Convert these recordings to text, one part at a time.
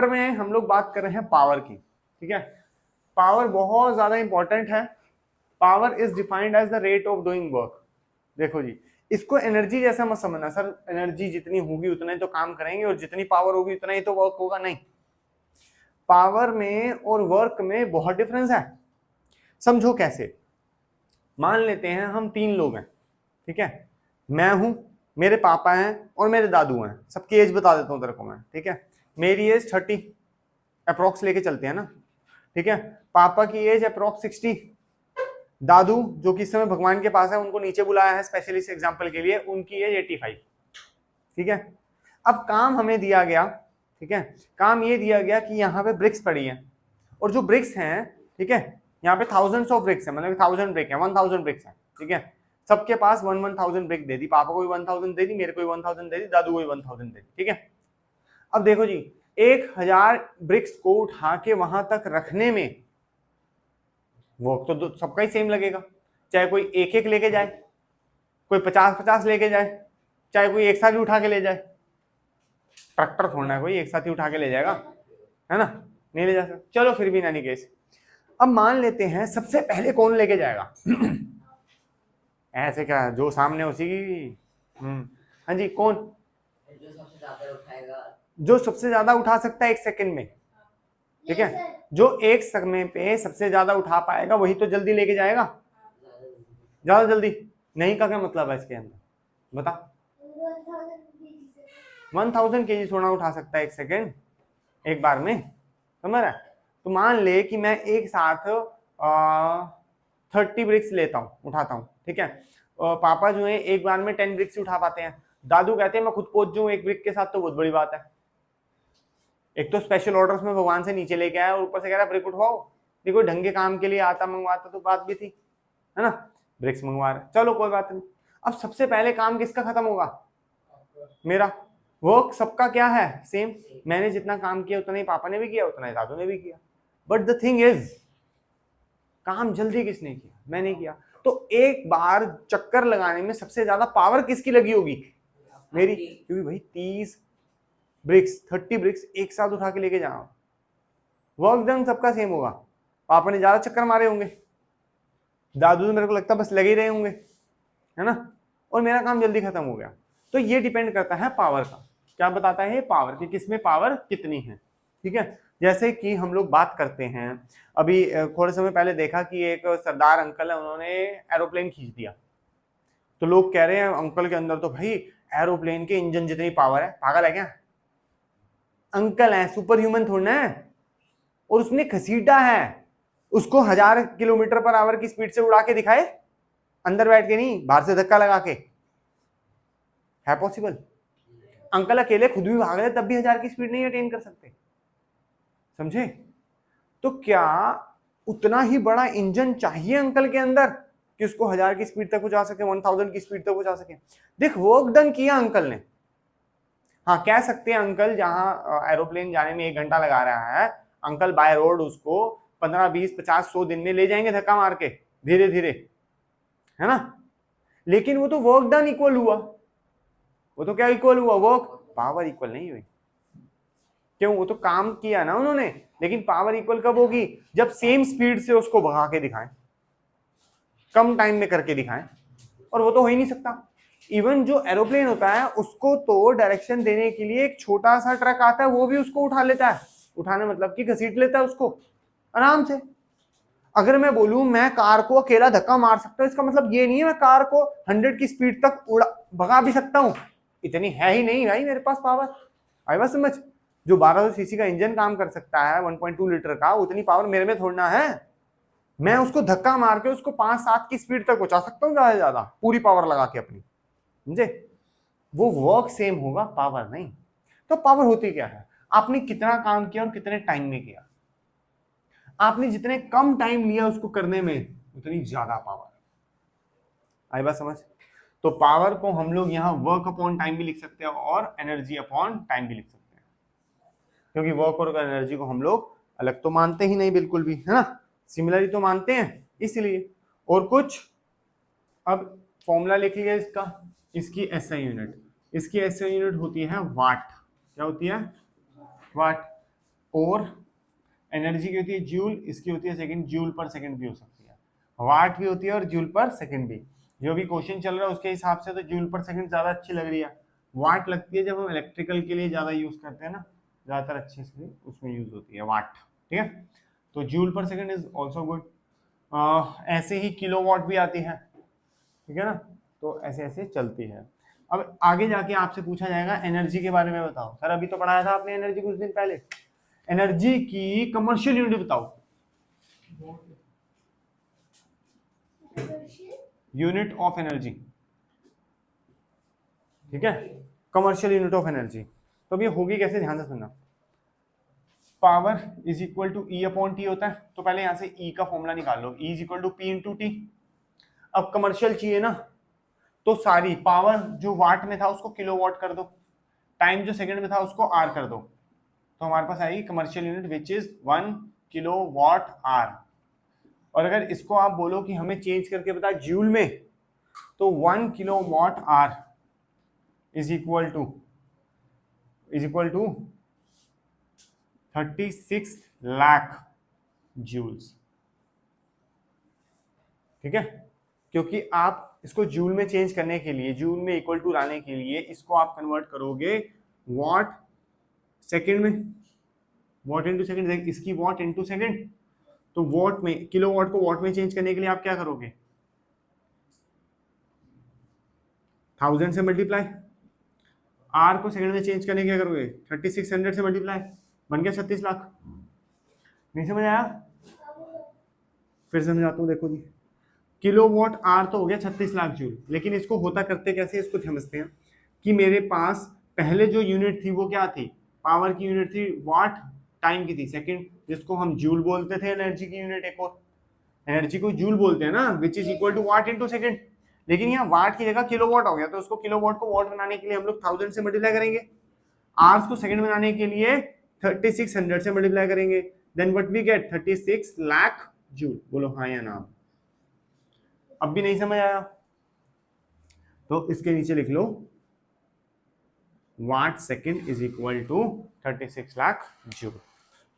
में हम लोग बात कर रहे हैं पावर की, ठीक है। पावर बहुत ज्यादा इंपॉर्टेंट है। Power is defined as the rate of doing work. देखो जी, इसको एनर्जी जैसा मत समझना सर, एनर्जी जितनी होगी उतना ही तो काम करेंगे और जितनी पावर होगी उतना ही तो वर्क होगा, नहीं। पावर में और वर्क में बहुत डिफरेंस है। समझो कैसे, मान लेते हैं हम 3 लोग हैं, ठीक है। मैं हूं, मेरे पापा हैं और मेरे दादू हैं। सबकी एज बता देता हूं तेरे को मैं, ठीक है। मेरी एज 30 अप्रोक्स लेके चलते हैं ना, ठीक है। पापा की एज अप्रोक्स 60। दादू जो कि इस समय भगवान के पास है, उनको नीचे बुलाया है स्पेशली इस एग्जाम्पल के लिए, उनकी एज 85, ठीक है। अब काम हमें दिया गया, ठीक है, काम ये दिया गया कि यहाँ पे ब्रिक्स पड़ी है, और जो ब्रिक्स हैं, ठीक है, यहाँ पे थाउजेंड्स ऑफ ब्रिक्स है, मतलब 1000 ब्रिक है, 1000 ब्रिक्स है, ठीक है। सबके पास 1000 ब्रिक दे दी, पापा को भी 1000 दे दी, मेरे को भी 1000 दे दी, दादू को भी 1000 दे दी, ठीक है। अब देखो जी, 1000 ब्रिक्स को उठा के वहां तक रखने में वर्क तो सबका ही सेम लगेगा, चाहे कोई एक एक लेके जाए, कोई 50-50 लेके जाए, चाहे कोई एक साथ ही उठा के ले जाए। ट्रैक्टर थोड़ा है कोई एक साथ ही उठा के ले जाएगा, है ना, नहीं ले जा सकता। चलो फिर भी नानी केस, अब मान लेते हैं सबसे पहले कौन लेके जाएगा? ऐसे क्या, जो सामने उसी की। हाँ जी, कौन जो सबसे ज्यादा उठाएगा, जो सबसे ज्यादा उठा सकता है 1 सेकंड में, ठीक है। जो एक समय पे सबसे ज्यादा उठा पाएगा वही तो जल्दी लेके जाएगा, ज्यादा जल्दी। नहीं का क्या मतलब है इसके अंदर, बता। 1000 केजी थोड़ा उठा सकता है 1 सेकेंड एक बार में, समझ रहा है। तो मान ले कि मैं एक साथ 30 ब्रिक्स लेता हूँ, उठाता हूँ, ठीक है। पापा जो है एक बार में 10 ब्रिक्स उठा पाते हैं। दादू कहते हैं मैं खुद पहुंच जाऊँ एक ब्रिक के साथ तो बहुत बड़ी बात है। एक तो स्पेशल ऑर्डर्स में भगवान से नीचे लेके आया और ऊपर से कह रहा ब्रिक उठवाओ। देखो ढंग के काम के लिए आता मंगवाता तो बात भी थी, है ना। ब्रिक्स मंगवा रहे, चलो कोई बात नहीं। अब सबसे पहले काम किसका खत्म होगा? मेरा। वर्क सबका क्या है? सेम। मैंने जितना काम किया उतना ही पापा ने भी किया, उतना ही दादू ने भी किया। बट द थिंग इज, काम जल्दी किसने किया? मैंने किया। तो एक बार चक्कर लगाने में सबसे ज्यादा पावर किसकी लगी होगी? मेरी, क्योंकि भाई 30 ब्रिक्स एक साथ उठा के लेके जा रहा हूं। वर्क डन सबका सेम होगा। पापा ने ज्यादा चक्कर मारे होंगे, दादू तो मेरे को लगता है बस लगे ही रहे होंगे, है ना, और मेरा काम जल्दी खत्म हो गया। तो ये डिपेंड करता है पावर का। क्या बताता है पावर की, किसमें पावर कितनी है, ठीक है। जैसे कि हम लोग बात करते हैं, अभी थोड़े समय पहले देखा कि एक सरदार अंकल है, उन्होंने एरोप्लेन खींच दिया। तो लोग कह रहे हैं अंकल के अंदर तो भाई एरोप्लेन के इंजन जितनी पावर है, पागल है क्या? अंकल है, सुपर ह्यूमन थोड़ा है, और उसने घसीटा है उसको 1000 किलोमीटर पर आवर की स्पीड से उड़ा के दिखाए, अंदर बैठ के नहीं, बाहर से धक्का लगा के। है पॉसिबल? अंकल अकेले खुद भी भाग रहे तब भी 1000 की स्पीड नहीं अटेन कर सकते, समझे। तो क्या उतना ही बड़ा इंजन चाहिए अंकल के अंदर कि उसको 1000 की स्पीड तक पहुंचा सके, 1000 की स्पीड तक पहुंचा सके? देख, वर्क डन किया अंकल ने। हाँ, कह सकते हैं अंकल जहां एरोप्लेन जाने में 1 घंटा लगा रहा है, अंकल बाय रोड उसको 15, 20, 50, 100 दिन में ले जाएंगे धक्का मार के, धीरे धीरे, है ना। लेकिन वो तो वर्क डन इक्वल हुआ। वो तो क्या इक्वल हुआ? वर्क, पावर इक्वल नहीं हुई। क्यों? वो तो काम किया ना उन्होंने, लेकिन पावर इक्वल कब होगी? जब सेम स्पीड से उसको भगा के दिखाएं, कम टाइम में करके दिखाएं, और वो तो हो ही नहीं सकता। इवन जो एरोप्लेन होता है उसको तो डायरेक्शन देने के लिए एक छोटा सा ट्रक आता है, वो भी उसको उठा लेता है। उठाने मतलब कि घसीट लेता है उसको आराम से। अगर मैं बोलूं मैं कार को अकेला धक्का मार सकता हूं, इसका मतलब ये नहीं है मैं कार को 100 की स्पीड तक उड़ा भगा भी सकता हूं। इतनी है ही नहीं भाई मेरे पास पावर। आई बात समझ? जो 1200 सीसी का इंजन काम कर सकता है 1.2 लीटर का, उतनी पावर मेरे में थोड़ा है। मैं उसको धक्का मार के उसको 5-7 की स्पीड तक पहुंचा सकता हूँ, ज्यादा से ज्यादा पूरी पावर लगा के अपनी, समझे। वो वर्क सेम होगा, पावर नहीं। तो पावर होती क्या है? आपने कितना काम किया और कितने टाइम में किया। आपने जितने कम टाइम लिया उसको करने में, उतनी ज्यादा पावर। आई बात समझ? तो पावर को हम लोग यहाँ वर्क अपॉन टाइम भी लिख सकते हैं और एनर्जी अपॉन टाइम भी लिख सकते हैं, क्योंकि वर्क और एनर्जी को हम लोग अलग तो मानते ही नहीं बिल्कुल भी, है ना, सिमिलर ही तो मानते हैं इसलिए। और कुछ, अब फॉर्मूला लिख लिया इसका, इसकी एसआई यूनिट, इसकी एसआई यूनिट होती है वाट। क्या होती है? वाट। और एनर्जी की होती है जूल, इसकी होती है सेकंड, जूल पर सेकंड भी हो सकती है, वाट भी होती है और जूल पर सेकंड भी। जो भी क्वेश्चन चल रहा है उसके हिसाब से तो जूल पर सेकंड ज्यादा अच्छी लग रही है, वाट लगती है जब हम इलेक्ट्रिकल के लिए ज्यादा यूज करते हैं ना, ज्यादातर अच्छी से उसमें यूज होती है वाट, ठीक है। तो जूल पर सेकंड इज ऑल्सो गुड। ऐसे ही किलोवाट भी आती है, ठीक है ना, तो ऐसे ऐसे चलती है। अब आगे जाके आपसे पूछा जाएगा एनर्जी के बारे में बताओ। सर अभी तो पढ़ाया था आपने एनर्जी कुछ दिन पहले, एनर्जी की कमर्शियल यूनिट बताओ, यूनिट ऑफ एनर्जी, ठीक है, कमर्शियल यूनिट ऑफ एनर्जी। तो अब ये होगी कैसे, ध्यान से सुनना। Power is equal to E upon T होता है, तो पहले यहां से ई का फॉर्मूला निकाल लो, E is equal to P into T. अब कमर्शियल चाहिए ना, तो सारी पावर जो वाट में था उसको किलोवाट कर दो, टाइम जो सेकंड में था उसको आर कर दो, तो हमारे पास आएगी commercial unit which is 1 kilowatt are. और अगर इसको आप बोलो कि हमें चेंज करके बता जूल में, तो 1 kilowatt hour is equal to 36 lakh joules, ठीक है। क्योंकि आप इसको जूल में चेंज करने के लिए, जूल में इक्वल टू लाने के लिए इसको आप कन्वर्ट करोगे वॉट सेकंड में, वॉट इनटू सेकंड, इसकी वॉट इनटू सेकंड, तो वॉट में, किलोवाट को वॉट में चेंज करने के लिए आप क्या करोगे, 1000 से मल्टीप्लाई, आर को सेकंड में चेंज करने के क्या करोगे, 3600 से मल्टीप्लाई, बन गया 36 लाख। नहीं समझ आया, फिर समझाता हूं, देखो जी, किलोवाट आर तो हो गया 36 लाख जूल, लेकिन इसको होता करते कैसे, इसको समझते हैं कि मेरे पास पहले जो यूनिट थी वो क्या थी, पावर की यूनिट थी वाट, टाइम की थी सेकंड, जिसको हम जूल बोलते थे एनर्जी की यूनिट, एक और एनर्जी को जूल बोलते हैं ना, which is equal to watt into second. लेकिन यहाँ वाट की जगह किलोवाट हो गया, तो उसको किलोवाट को वाट बनाने के लिए हम लोग 1000 से मल्टीप्लाई करेंगे, आवर्स को सेकंड बनाने के लिए 3600 से मल्टीप्लाई करेंगे, then what we get 36 lakh joule. बोलो हाँ या ना। अब भी नहीं समझ आया तो इसके नीचे लिख लो watt second is equal to 36 lakh joule,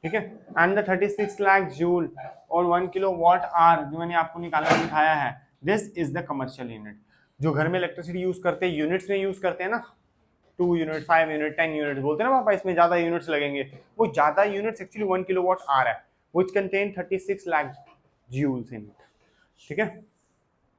ठीक है। एंड द 36 लाख जूल और 1 किलो वॉट आर जो मैंने आपको निकालना दिखाया है, this is the commercial unit. जो घर में इलेक्ट्रिसिटी यूज करते हैं, यूनिट्स में यूज करते हैं ना, 2 यूनिट, 5 यूनिट, 10 यूनिट बोलते हैं ना पापा, इसमें ज्यादा यूनिट्स लगेंगे, वो ज्यादा यूनिट्स एक्चुअली 1 किलोवाट आर है, which contain 36 lakh joules in it, ठीक है।